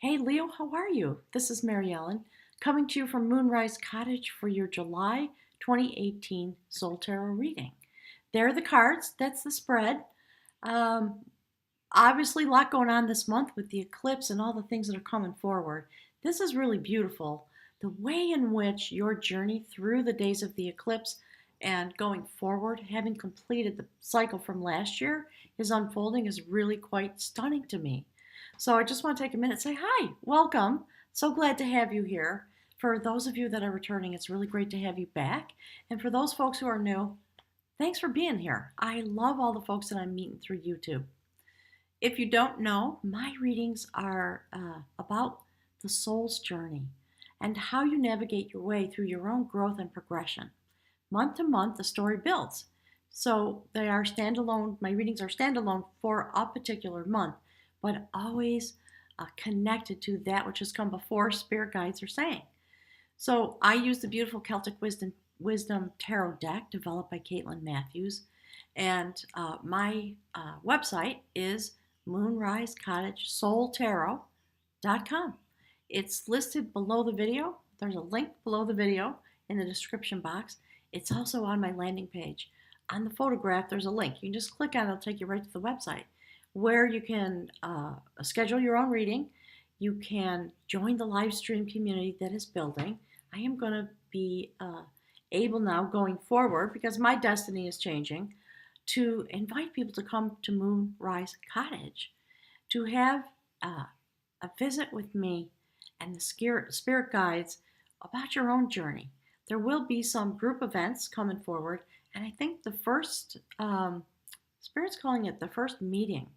Hey Leo, how are you? This is Mary Ellen coming to you from Moonrise Cottage for your July 2018 Soul Tarot reading. There are the cards, that's the spread. Um, Obviously, a lot going on this month with the eclipse and all the things that are coming forward. This is really beautiful. The way in which your journey through the days of the eclipse and going forward, having completed the cycle from last year, is unfolding is really quite stunning to me. So I just want to take a minute and say hi, welcome. So glad to have you here. For those of you that are returning, it's really great to have you back. And for those folks who are new, thanks for being here. I love all the folks that I'm meeting through YouTube. If you don't know, my readings are about the soul's journey and how you navigate your way through your own growth and progression. Month to month, the story builds. So they are standalone, my readings are standalone for a particular month, but always connected to that which has come before spirit guides are saying. So I use the beautiful Celtic Wisdom Tarot deck developed by Caitlin Matthews. And my website is moonrisecottagesoultarot.com. It's listed below the video. There's a link below the video in the description box. It's also on my landing page. On the photograph, there's a link. You can just click on it, it'll take you right to the website where you can schedule your own reading. You can join the live stream community that is building. I am going to be able now going forward, because my destiny is changing, to invite people to come to Moonrise Cottage to have a visit with me and the spirit guides about your own journey. There will be some group events coming forward, and I think the first, Spirit's calling it the first meeting.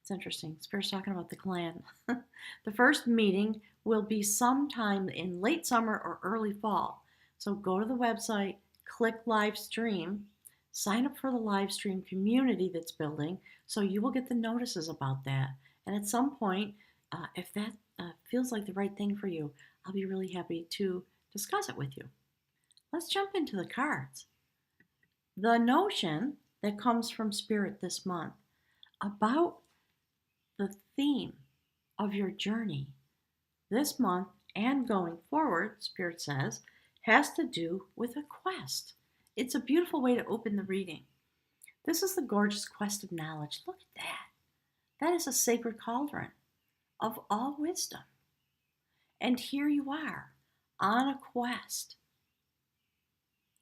It's interesting. Spirit's talking about the clan. The first meeting will be sometime in late summer or early fall. So go to the website, click live stream, sign up for the live stream community that's building, so you will get the notices about that. And at some point, if that feels like the right thing for you, I'll be really happy to discuss it with you. Let's jump into the cards. The notion that comes from Spirit this month about the theme of your journey this month and going forward, Spirit says, has to do with a quest. It's a beautiful way to open the reading. This is the gorgeous quest of knowledge. Look at that. That is a sacred cauldron of all wisdom. And here you are on a quest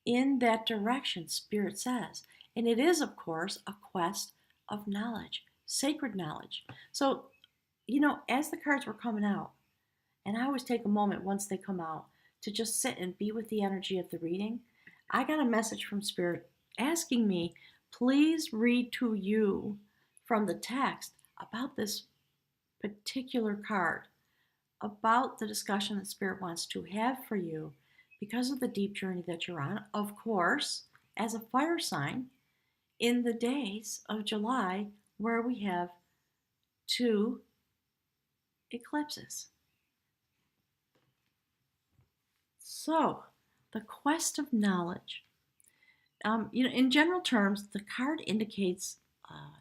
in that direction, Spirit says. And it is, of course, a quest of knowledge, sacred knowledge. So, as the cards were coming out, and I always take a moment once they come out to just sit and be with the energy of the reading, I got a message from Spirit asking me, please read to you from the text about this particular card, about the discussion that Spirit wants to have for you because of the deep journey that you're on, of course, as a fire sign in the days of July where we have two eclipses. So, the quest of knowledge. In general terms, the card indicates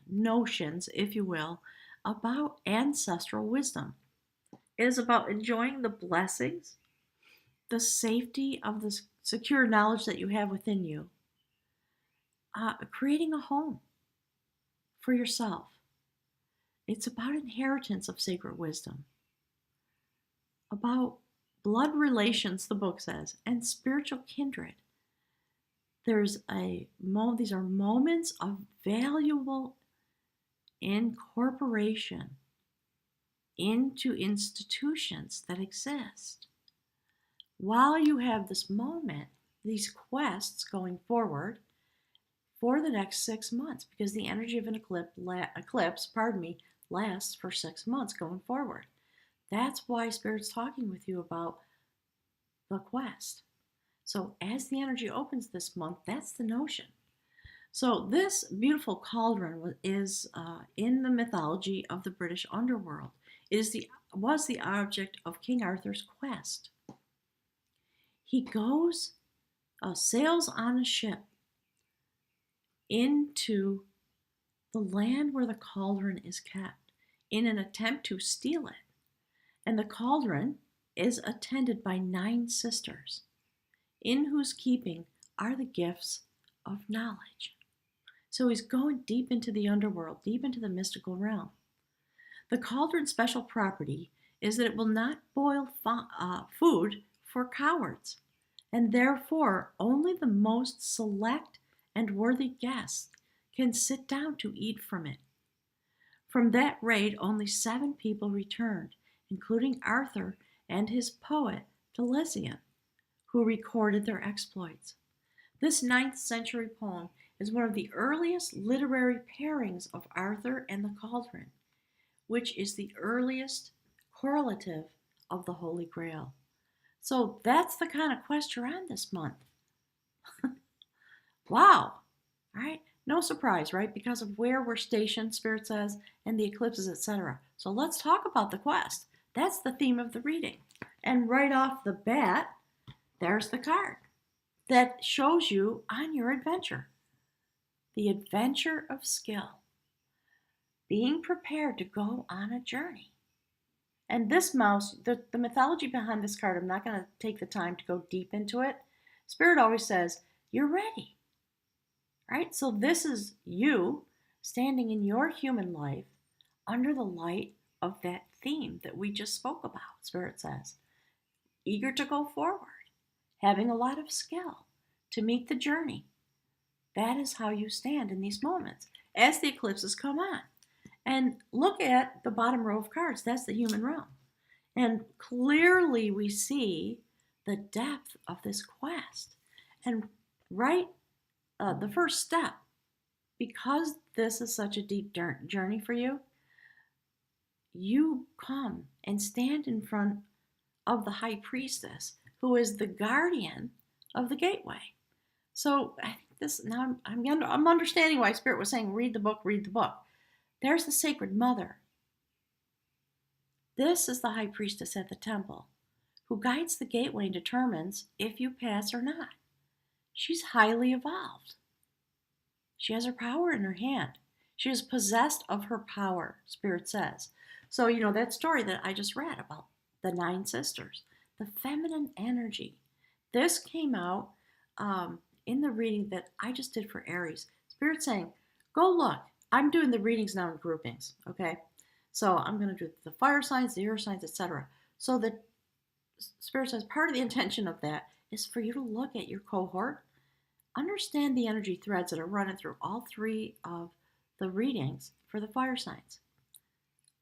notions, if you will, about ancestral wisdom. It is about enjoying the blessings, the safety of the secure knowledge that you have within you, creating a home for yourself. It's about inheritance of sacred wisdom, about blood relations, the book says, and spiritual kindred. These are moments of valuable incorporation into institutions that exist. While you have this moment, these quests going forward for the next 6 months, because the energy of an eclipse, lasts for 6 months going forward. That's why Spirit's talking with you about the quest. So as the energy opens this month, that's the notion. So this beautiful cauldron is in the mythology of the British underworld. Was the object of King Arthur's quest. He sails on a ship into the land where the cauldron is kept, in an attempt to steal it. And the cauldron is attended by 9 sisters, in whose keeping are the gifts of knowledge. So he's going deep into the underworld, deep into the mystical realm. The cauldron's special property is that it will not boil food for cowards, and therefore only the most select and worthy guests can sit down to eat from it. From that raid, only 7 people returned, including Arthur and his poet, Taliesin, who recorded their exploits. This 9th century poem is one of the earliest literary pairings of Arthur and the Cauldron, which is the earliest correlative of the Holy Grail. So that's the kind of quest you're on this month. Wow. All right. No surprise, right? Because of where we're stationed, Spirit says, and the eclipses, etc. So let's talk about the quest. That's the theme of the reading. And right off the bat, there's the card that shows you on your adventure. The adventure of skill. Being prepared to go on a journey. And this mouse, the mythology behind this card, I'm not going to take the time to go deep into it. Spirit always says, you're ready. Right? So this is you standing in your human life under the light of that theme that we just spoke about, Spirit says. Eager to go forward, having a lot of skill to meet the journey. That is how you stand in these moments as the eclipses come on. And look at the bottom row of cards. That's the human realm. And clearly we see the depth of this quest. And right the first step, because this is such a deep journey for you, you come and stand in front of the high priestess, who is the guardian of the gateway. So I think this, now I'm understanding why Spirit was saying, read the book, read the book. There's the sacred mother. This is the high priestess at the temple, who guides the gateway and determines if you pass or not. She's highly evolved. She has her power in her hand. She is possessed of her power, Spirit says. So, you know, that story that I just read about the 9 sisters, the feminine energy. This came out in the reading that I just did for Aries. Spirit saying, go look. I'm doing the readings now in groupings, okay? So I'm going to do the fire signs, the air signs, etc. So the Spirit says part of the intention of that is for you to look at your cohort, understand the energy threads that are running through all 3 of the readings for the fire signs.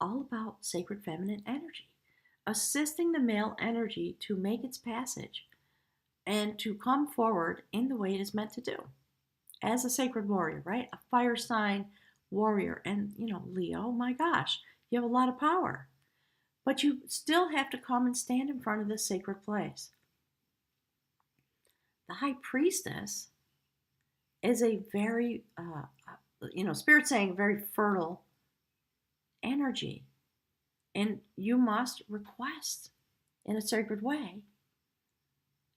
All about sacred feminine energy, assisting the male energy to make its passage and to come forward in the way it is meant to do. As a sacred warrior, right? A fire sign warrior. And, you know, Leo, my gosh, you have a lot of power. But you still have to come and stand in front of this sacred place. The high priestess is a very, Spirit saying very fertile energy. And you must request in a sacred way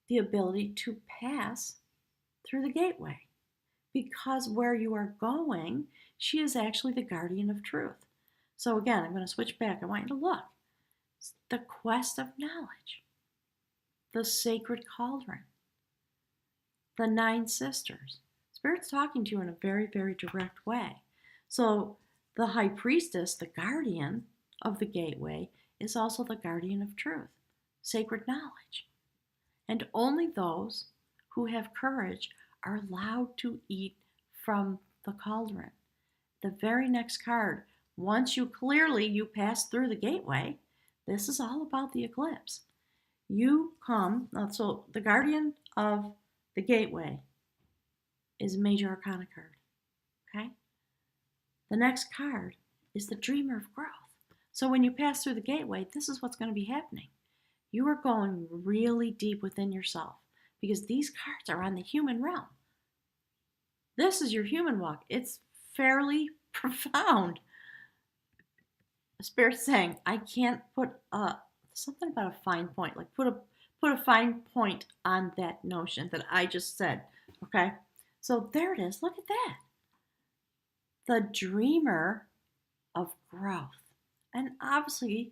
the ability to pass through the gateway. Because where you are going, she is actually the guardian of truth. So again, I'm going to switch back. I want you to look. It's the quest of knowledge. The sacred cauldron. The 9 sisters. Spirit's talking to you in a very, very direct way. So the high priestess, the guardian of the gateway, is also the guardian of truth, sacred knowledge. And only those who have courage are allowed to eat from the cauldron. The very next card, once you pass through the gateway, this is all about the eclipse. You come, so the guardian of the gateway is a major arcana card, okay? The next card is the dreamer of growth. So when you pass through the gateway, this is what's going to be happening. You are going really deep within yourself because these cards are on the human realm. This is your human walk. It's fairly profound. The Spirit's saying, I can't put something about a fine point, like put a fine point on that notion that I just said, okay? So there it is. Look at that. The dreamer of growth. And obviously,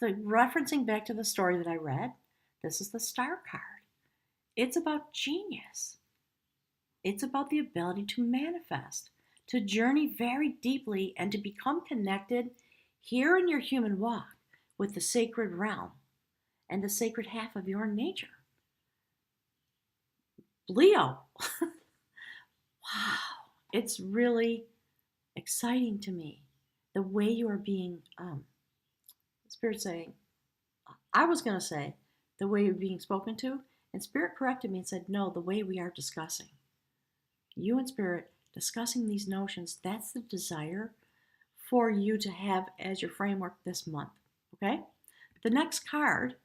the referencing back to the story that I read, this is the Star card. It's about genius. It's about the ability to manifest, to journey very deeply, and to become connected here in your human walk with the sacred realm and the sacred half of your nature. Leo, wow, it's really exciting to me the way you are being, Spirit saying, I was going to say the way you're being spoken to, and Spirit corrected me and said, no, the way we are discussing. You and Spirit discussing these notions, that's the desire for you to have as your framework this month. Okay? The next card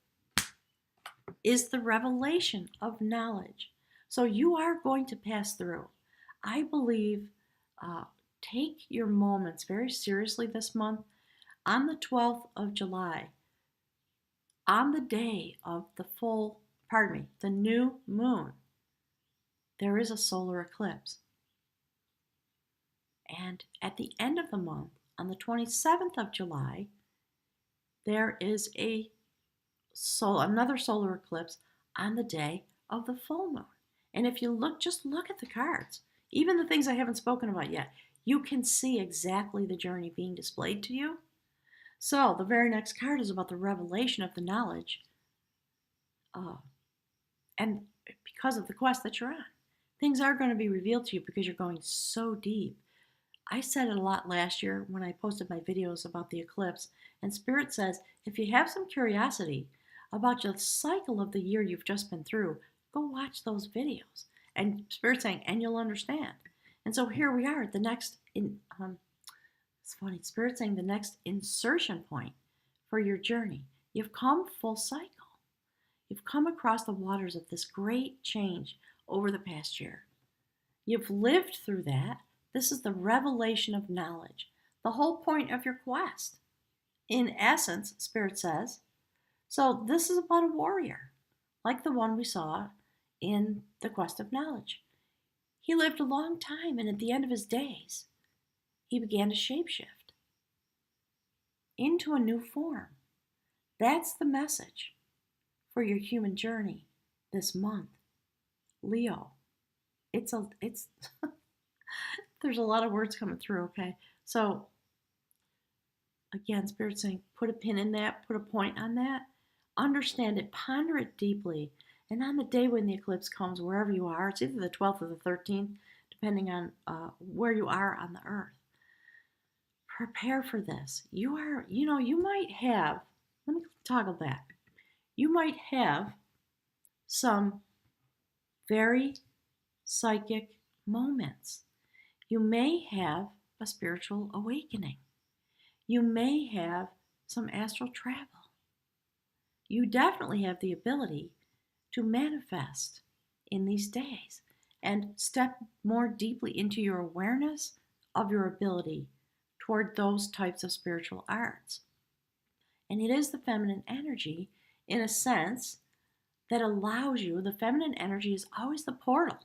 is the revelation of knowledge. So you are going to pass through. I believe, take your moments very seriously this month. On the 12th of July, on the day of the new moon, there is a solar eclipse. And at the end of the month, on the 27th of July, there is another solar eclipse on the day of the full moon. And if you just look at the cards, even the things I haven't spoken about yet, you can see exactly the journey being displayed to you. So the very next card is about the revelation of the knowledge. And because of the quest that you're on, things are going to be revealed to you because you're going so deep. I said it a lot last year when I posted my videos about the eclipse, and Spirit says, if you have some curiosity about the cycle of the year you've just been through, go watch those videos. And Spirit saying, and you'll understand. And so here we are at the next, it's funny, Spirit saying the next insertion point for your journey. You've come full cycle. You've come across the waters of this great change over the past year. You've lived through that. This is the revelation of knowledge, the whole point of your quest. In essence, Spirit says, so this is about a warrior, like the one we saw in the quest of knowledge. He lived a long time, and at the end of his days, he began to shapeshift into a new form. That's the message for your human journey this month. Leo, it's there's a lot of words coming through, okay? So, again, Spirit's saying, put a pin in that, put a point on that, understand it, ponder it deeply, and on the day when the eclipse comes, wherever you are, it's either the 12th or the 13th, depending on where you are on the earth, prepare for this. You might have, let me toggle back, you might have some very psychic moments. You may have a spiritual awakening. You may have some astral travel. You definitely have the ability to manifest in these days and step more deeply into your awareness of your ability toward those types of spiritual arts. And it is the feminine energy, in a sense, that allows you, the feminine energy is always the portal.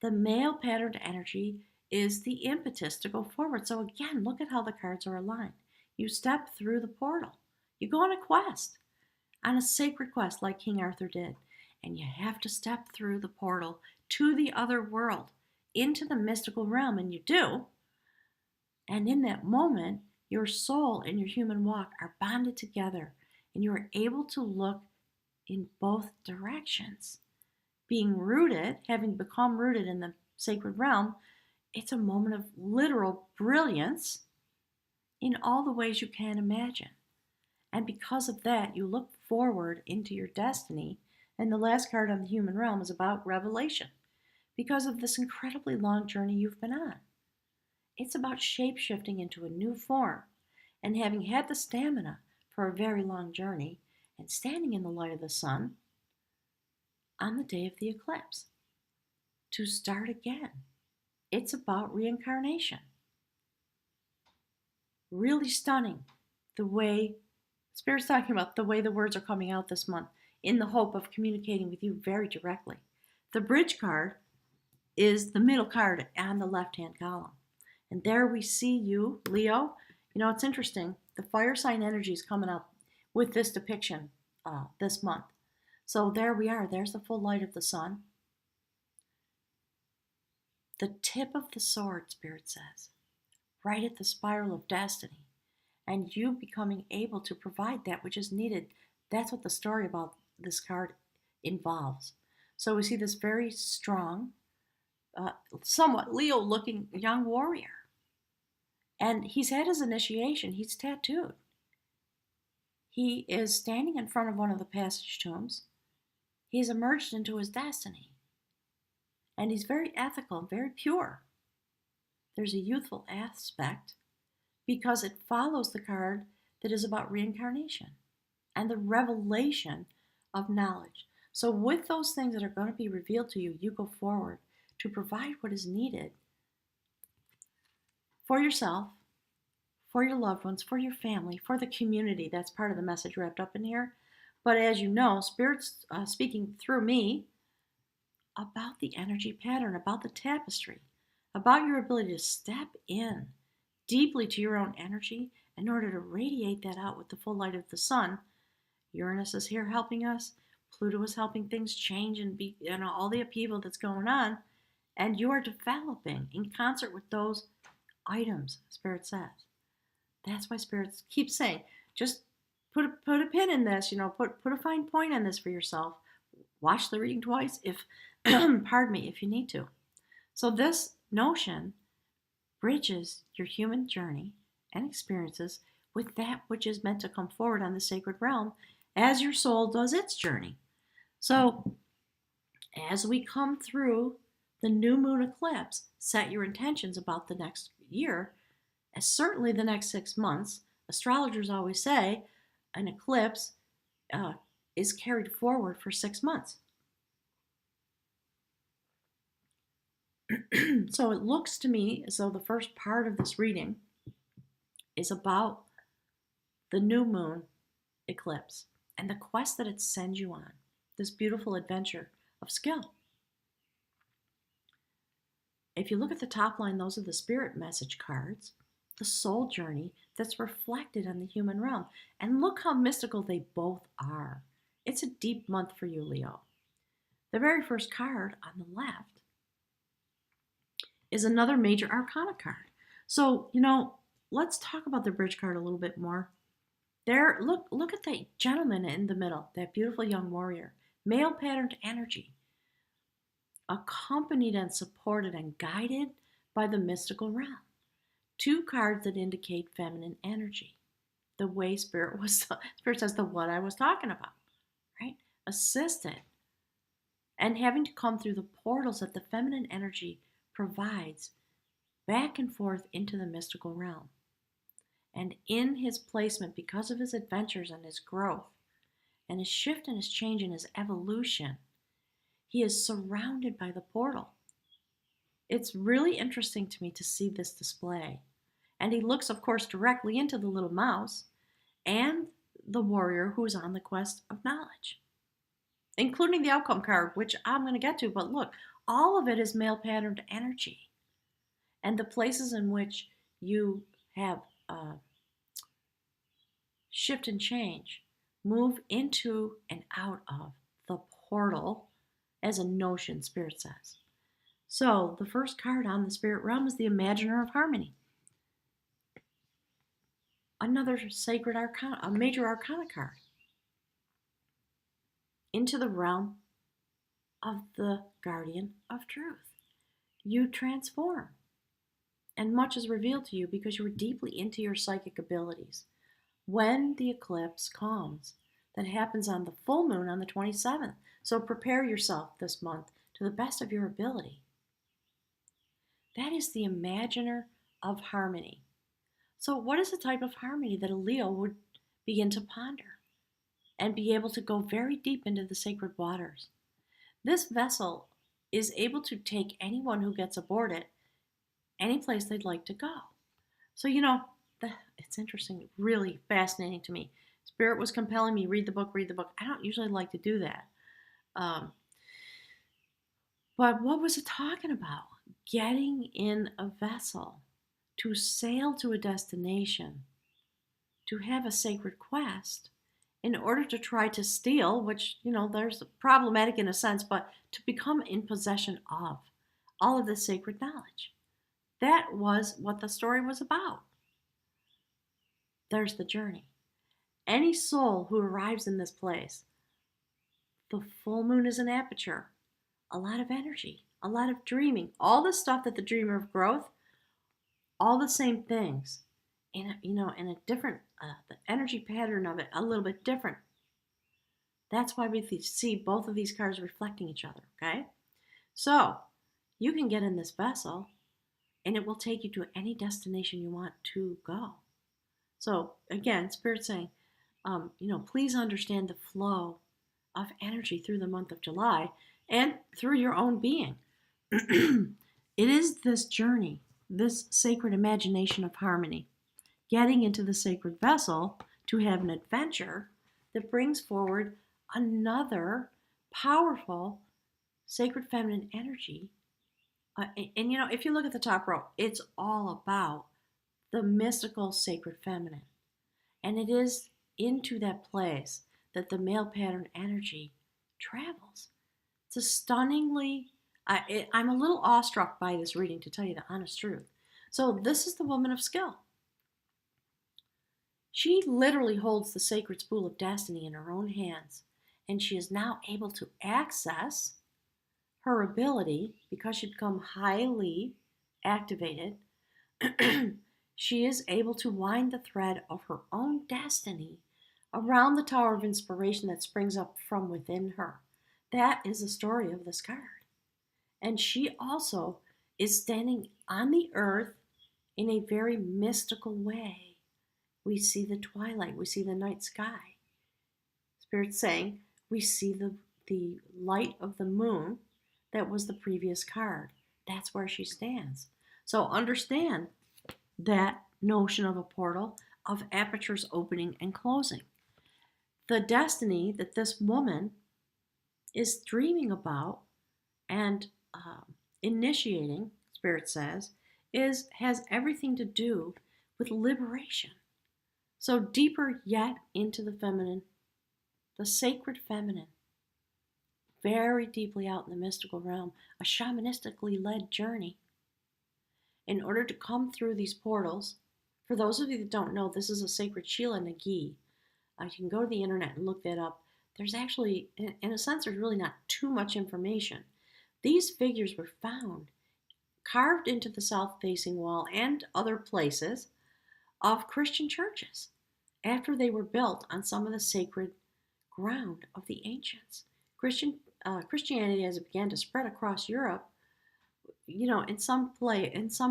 The male patterned energy is the impetus to go forward. So again, look at how the cards are aligned. You step through the portal. You go on a quest, on a sacred quest like King Arthur did. And you have to step through the portal to the other world, into the mystical realm, and you do. And in that moment, your soul and your human walk are bonded together, and you are able to look in both directions. Being rooted, having become rooted in the sacred realm, it's a moment of literal brilliance in all the ways you can imagine. And because of that, you look forward into your destiny. And the last card on the human realm is about revelation. Because of this incredibly long journey you've been on. It's about shape-shifting into a new form and having had the stamina for a very long journey and standing in the light of the sun on the day of the eclipse to start again. It's about reincarnation. Really stunning the way Spirit's talking about, the way the words are coming out this month in the hope of communicating with you very directly. The bridge card is the middle card on the left-hand column. And there we see you, Leo, You know, it's interesting. The fire sign energy is coming up with this depiction this month. So there we are. There's the full light of the sun. The tip of the sword, Spirit says, right at the spiral of destiny. And you becoming able to provide that which is needed. That's what the story about this card involves. So we see this very strong, somewhat Leo looking young warrior. And he's had his initiation, he's tattooed. He is standing in front of one of the passage tombs. He's emerged into his destiny. And he's very ethical, very pure. There's a youthful aspect because it follows the card that is about reincarnation and the revelation of knowledge. So with those things that are going to be revealed to you, you go forward to provide what is needed for yourself, for your loved ones, for your family, for the community. That's part of the message wrapped up in here. But as you know, Spirit's speaking through me about the energy pattern, about the tapestry, about your ability to step in deeply to your own energy in order to radiate that out with the full light of the sun. Uranus is here helping us. Pluto is helping things change and be, all the upheaval that's going on. And you are developing in concert with those items, Spirit says. That's why Spirit keeps saying, just put a pin in this, put a fine point on this for yourself. Watch the reading twice if, pardon me, if you need to. So this notion bridges your human journey and experiences with that which is meant to come forward on the sacred realm as your soul does its journey. So as we come through the new moon eclipse, set your intentions about the next year, as certainly the next 6 months. Astrologers always say an eclipse is carried forward for 6 months. So it looks to me as though the first part of this reading is about the new moon eclipse and the quest that it sends you on, this beautiful adventure of skill. If you look at the top line, those are the spirit message cards, the soul journey that's reflected on the human realm. And look how mystical they both are. It's a deep month for you, Leo. The very first card on the left is another major arcana card. So, let's talk about the bridge card a little bit more. There, look at that gentleman in the middle, that beautiful young warrior. Male patterned energy, accompanied and supported and guided by the mystical realm. 2 cards that indicate feminine energy. The way Spirit says the what I was talking about, right? Assisted. And having to come through the portals that the feminine energy provides back and forth into the mystical realm. And in his placement, because of his adventures and his growth, and his shift and his change and his evolution, he is surrounded by the portal. It's really interesting to me to see this display. And he looks, of course, directly into the little mouse and the warrior who's on the quest of knowledge, including the outcome card, which I'm going to get to. But look, all of it is male patterned energy. And the places in which you have shift and change, move into and out of the portal as a notion, Spirit says. So the first card on the spirit realm is the Imaginer of Harmony. Another sacred arcana, a major arcana card. Into the realm of the Guardian of Truth. You transform. And much is revealed to you because you are deeply into your psychic abilities. When the eclipse comes, that happens on the full moon on the 27th. So prepare yourself this month to the best of your ability. That is the Imaginer of Harmony. So what is the type of harmony that a Leo would begin to ponder and be able to go very deep into the sacred waters? This vessel is able to take anyone who gets aboard it any place they'd like to go. So, it's interesting, really fascinating to me. Spirit was compelling me, read the book. I don't usually like to do that. But what was it talking about? Getting in a vessel to sail to a destination, to have a sacred quest, in order to try to steal, which, there's problematic in a sense, but to become in possession of all of this sacred knowledge. That was what the story was about. There's the journey. Any soul who arrives in this place, the full moon is an aperture, a lot of energy, a lot of dreaming, all the stuff that the dreamer of growth, all the same things, in a different, the energy pattern of it a little bit different. That's why we see both of these cards reflecting each other. Okay, so you can get in this vessel, and it will take you to any destination you want to go. So again, Spirit's saying, please understand the flow of energy through the month of July and through your own being. It is this journey, this sacred imagination of harmony, getting into the sacred vessel to have an adventure that brings forward another powerful sacred feminine energy. And if you look at the top row, it's all about the mystical sacred feminine. And it is into that place that the male pattern energy travels. It's a stunningly, I'm a little awestruck by this reading, to tell you the honest truth. So this is the woman of skill. She literally holds the sacred spool of destiny in her own hands, and she is now able to access her ability, because she's become highly activated. She is able to wind the thread of her own destiny around the tower of inspiration that springs up from within her. That is the story of this card. And she also is standing on the earth in a very mystical way. We see the twilight, we see the night sky. Spirit's saying we see the light of the moon that was the previous card. That's where she stands. So understand that notion of a portal, of apertures opening and closing. The destiny that this woman is dreaming about and initiating, Spirit says, has everything to do with liberation. So deeper yet into the feminine, the sacred feminine, very deeply out in the mystical realm, a shamanistically led journey. In order to come through these portals, for those of you that don't know, this is a sacred Sheila Nagi. You can go to the internet and look that up. There's actually, in a sense, there's really not too much information. These figures were found carved into the south-facing wall and other places of Christian churches after they were built on some of the sacred ground of the ancients. Christianity, as it began to spread across Europe, in some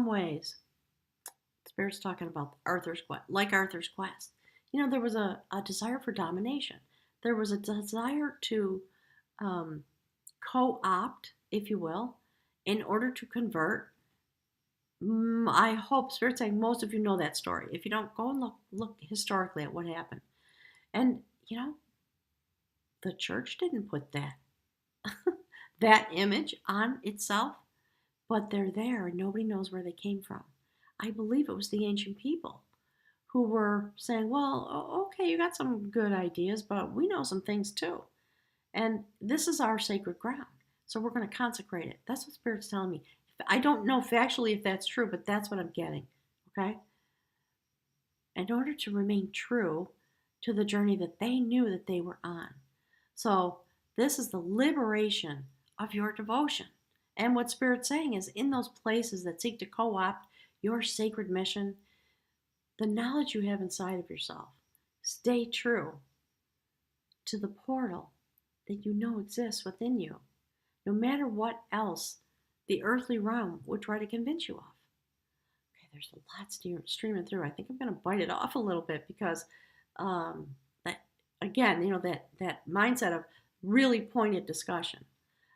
ways, Spirit's talking about Arthur's Quest, like Arthur's Quest. There was a desire for domination. There was a desire to co-opt, if you will, in order to convert. I hope Spirit's saying most of you know that story. If you don't, go and look historically at what happened. And, the church didn't put that image on itself, but they're there and nobody knows where they came from. I believe it was the ancient people who were saying, well, okay, you got some good ideas, but we know some things too. And this is our sacred ground, so we're going to consecrate it. That's what Spirit's telling me. I don't know factually if that's true, but that's what I'm getting, okay? In order to remain true to the journey that they knew that they were on. So this is the liberation of your devotion. And what Spirit's saying is, in those places that seek to co-opt your sacred mission, the knowledge you have inside of yourself, stay true to the portal that you know exists within you, no matter what else the earthly realm would try to convince you of. Okay, there's a lot streaming through. I think I'm going to bite it off a little bit because, that again, that mindset of really pointed discussion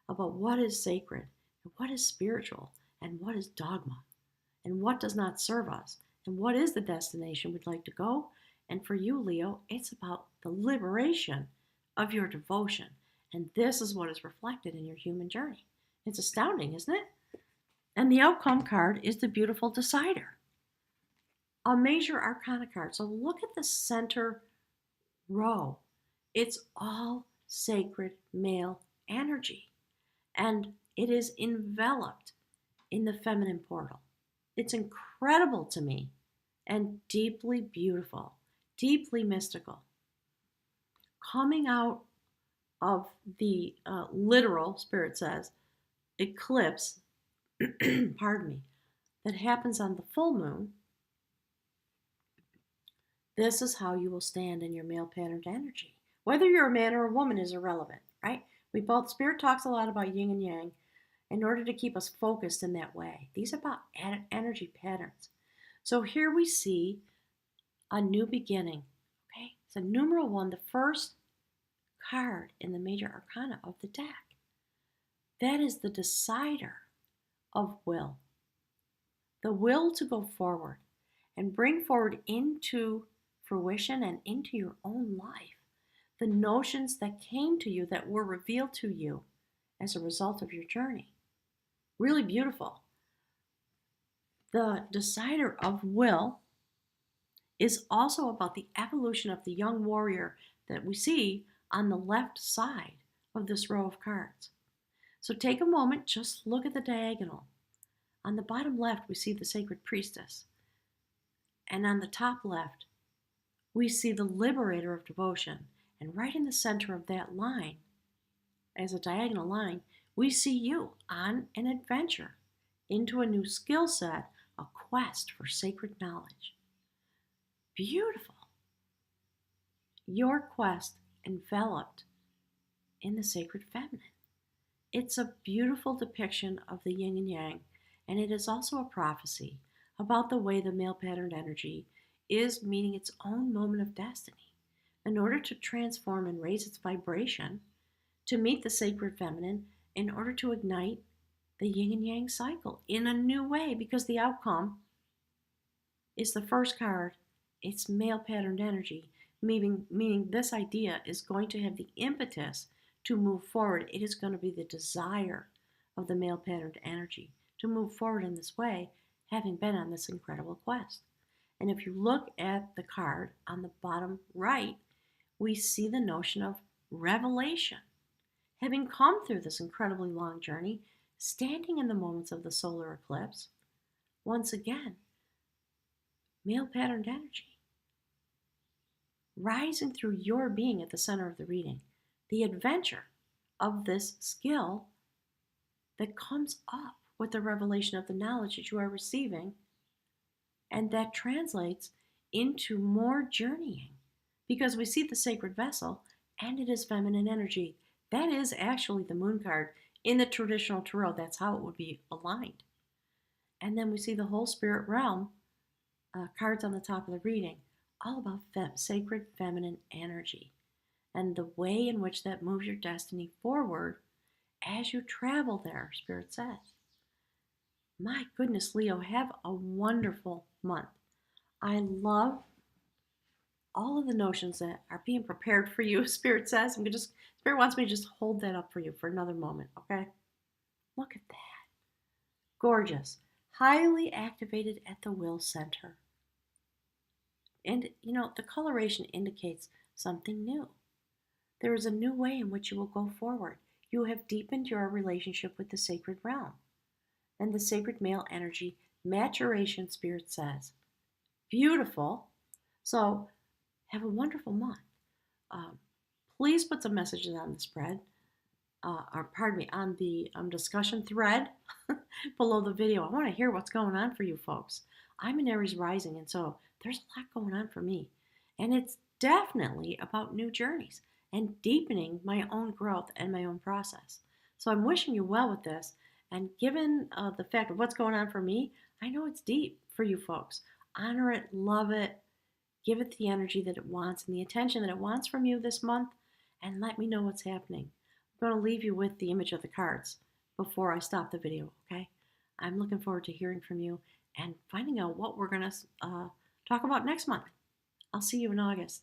about what is sacred and what is spiritual and what is dogma and what does not serve us and what is the destination we'd like to go. And for you, Leo, it's about the liberation of your devotion. And this is what is reflected in your human journey. It's astounding, isn't it? And the outcome card is the beautiful decider. a major arcana card. So look at the center row. It's all sacred male energy, and it is enveloped in the feminine portal. It's incredible to me and deeply beautiful, deeply mystical. Coming out of the literal, Spirit says, eclipse, pardon me, that happens on the full moon, this is how you will stand in your male patterned energy. Whether you're a man or a woman is irrelevant, right? Spirit talks a lot about yin and yang in order to keep us focused in that way. These are about energy patterns. So here we see a new beginning. Okay, so numeral 1, the first card in the major arcana of the deck. That is the decider of will. The will to go forward and bring forward into fruition and into your own life the notions that came to you, that were revealed to you as a result of your journey. Really beautiful. The decider of will is also about the evolution of the young warrior that we see on the left side of this row of cards. So take a moment, just look at the diagonal. On the bottom left, we see the sacred priestess. And on the top left, we see the liberator of devotion. And right in the center of that line, as a diagonal line, we see you on an adventure into a new skill set, a quest for sacred knowledge. Beautiful. Your quest enveloped in the sacred feminine. It's a beautiful depiction of the yin and yang, and it is also a prophecy about the way the male patterned energy is meeting its own moment of destiny in order to transform and raise its vibration to meet the sacred feminine, in order to ignite the yin and yang cycle in a new way, because the outcome is the first card. It's male patterned energy, meaning this idea is going to have the impetus to move forward. It is going to be the desire of the male patterned energy to move forward in this way, having been on this incredible quest. And if you look at the card on the bottom right, we see the notion of revelation. Having come through this incredibly long journey, standing in the moments of the solar eclipse, once again, male patterned energy, rising through your being at the center of the reading, the adventure of this skill that comes up with the revelation of the knowledge that you are receiving, and that translates into more journeying, because we see the sacred vessel and it is feminine energy. That is actually the moon card in the traditional tarot. That's how it would be aligned. And then we see the whole spirit realm cards on the top of the reading, all about sacred feminine energy and the way in which that moves your destiny forward as you travel there, Spirit says. My goodness, Leo, have a wonderful month. I love all of the notions that are being prepared for you, Spirit says. Spirit wants me to just hold that up for you for another moment, okay? Look at that. Gorgeous. Highly activated at the will center. And, the coloration indicates something new. There is a new way in which you will go forward. You have deepened your relationship with the sacred realm and the sacred male energy maturation, Spirit says. Beautiful. So have a wonderful month. Please put some messages on the spread, on the discussion thread below the video. I want to hear what's going on for you folks. I'm an Aries rising, and so there's a lot going on for me. And it's definitely about new journeys and deepening my own growth and my own process. So I'm wishing you well with this. And given the fact of what's going on for me, I know it's deep for you folks. Honor it, love it, give it the energy that it wants and the attention that it wants from you this month, and let me know what's happening. I'm going to leave you with the image of the cards before I stop the video, okay? I'm looking forward to hearing from you and finding out what we're going to talk about next month. I'll see you in August.